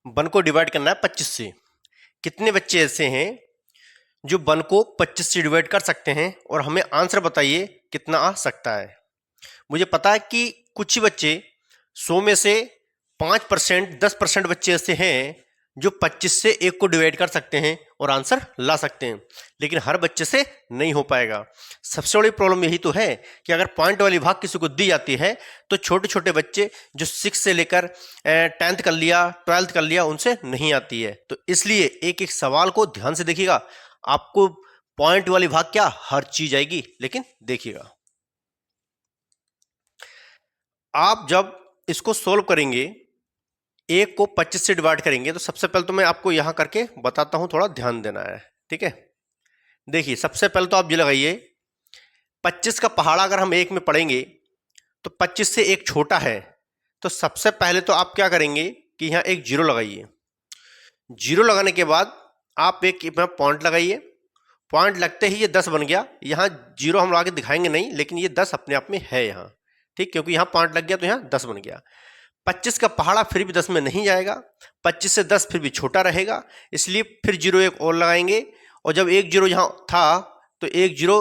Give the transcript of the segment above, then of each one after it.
1 को डिवाइड करना है 25 से। कितने बच्चे ऐसे हैं जो 1 को 25 से डिवाइड कर सकते हैं, और हमें आंसर बताइए कितना आ सकता है। मुझे पता है कि कुछ ही बच्चे 100 में से 5%, 10% बच्चे ऐसे हैं जो 25 से 1 को डिवाइड कर सकते हैं और आंसर ला सकते हैं, लेकिन हर बच्चे से नहीं हो पाएगा। सबसे बड़ी प्रॉब्लम यही तो है कि अगर पॉइंट वाली भाग किसी को दी जाती है तो छोटे छोटे बच्चे जो 6 से लेकर 10th कर लिया, 12th कर लिया, उनसे नहीं आती है। तो इसलिए एक एक सवाल को ध्यान से देखिएगा। आपको पॉइंट वाली भाग क्या, हर चीज आएगी, लेकिन देखिएगा आप जब इसको सोल्व करेंगे, 1 को 25 से डिवाइड करेंगे, तो सबसे पहले तो मैं आपको यहां करके बताता हूं, थोड़ा ध्यान देना है, ठीक है। देखिए सबसे पहले तो आप ये लगाइए, 25 का पहाड़ा अगर हम 1 में पढ़ेंगे तो 25 से 1 छोटा है, तो सबसे पहले तो आप क्या करेंगे कि यहां एक जीरो लगाइए। जीरो लगाने के बाद आप एक पॉइंट लगाइए। पॉइंट लगते ही ये 10 बन गया। यहां जीरो हम लगा के दिखाएंगे नहीं, लेकिन ये 10 अपने आप में है यहां, ठीक, क्योंकि यहां पॉइंट लग गया तो यहां 10 बन गया। 25 का पहाड़ा फिर भी 10 में नहीं जाएगा, 25 से 10 फिर भी छोटा रहेगा, इसलिए फिर जीरो एक और लगाएंगे। और जब एक जीरो यहां था तो एक जीरो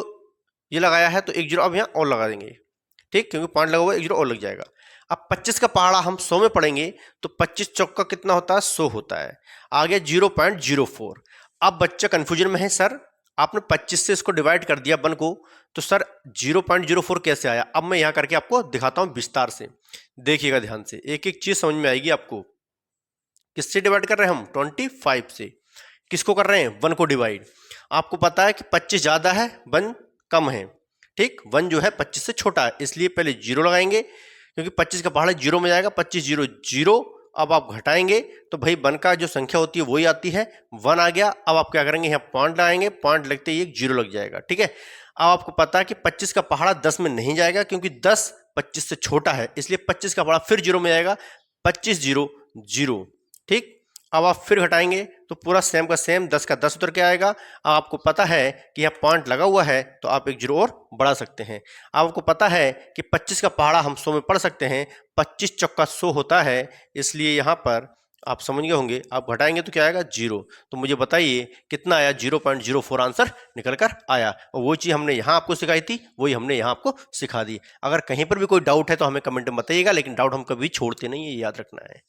ये लगाया है, तो एक जीरो अब यहां और लगा देंगे, ठीक, क्योंकि पॉइंट लगा हुआ है, एक जीरो और लग जाएगा। अब 25 का पहाड़ा हम 100 में पढ़ेंगे तो 25 चौका कितना होता है, 100 होता है। आ गया 0.04। अब बच्चा कंफ्यूजन में है, सर आपने 25 से इसको डिवाइड कर दिया 1 को, तो सर 0.04 कैसे आया। अब मैं यहां करके आपको दिखाता हूं विस्तार से, देखिएगा ध्यान से, एक एक चीज समझ में आएगी आपको। किससे डिवाइड कर रहे हैं हम, 25 से। किसको कर रहे हैं, 1 को डिवाइड। आपको पता है कि 25 ज्यादा है, 1 कम है, ठीक, 1 जो है 25 से छोटा है, इसलिए पहले जीरो लगाएंगे, क्योंकि 25 का पहाड़ा जीरो में जाएगा, 25 जीरो जीरो। अब आप घटाएंगे तो भाई 1 का जो संख्या होती है वही आती है, 1 आ गया। अब आप क्या करेंगे, यहाँ पॉइंट लगाएंगे, पॉइंट लगते ही एक जीरो लग जाएगा, ठीक है। अब आपको पता है कि 25 का पहाड़ा 10 में नहीं जाएगा, क्योंकि 10 25 से छोटा है, इसलिए 25 का पहाड़ा फिर जीरो में जाएगा, 25 जीरो जीरो, ठीक। अब आप फिर घटाएंगे तो पूरा सेम का सेम, 10 का 10 उतर के आएगा। अब आपको पता है कि यहाँ पॉइंट लगा हुआ है, तो आप एक जीरो और बढ़ा सकते हैं। अब आपको पता है कि 25 का पहाड़ा हम 100 में पढ़ सकते हैं, 25 चौका 100 होता है, इसलिए यहाँ पर आप समझ गए होंगे। आप घटाएंगे तो क्या आएगा, जीरो। तो मुझे बताइए कितना आया, 0.04 आंसर निकल कर आया। और वो चीज़ हमने यहाँ आपको सिखाई थी, वही हमने यहाँ आपको सिखा दी। अगर कहीं पर भी कोई डाउट है तो हमें कमेंट में बताइएगा, लेकिन डाउट हम कभी छोड़ते नहीं है, याद रखना है।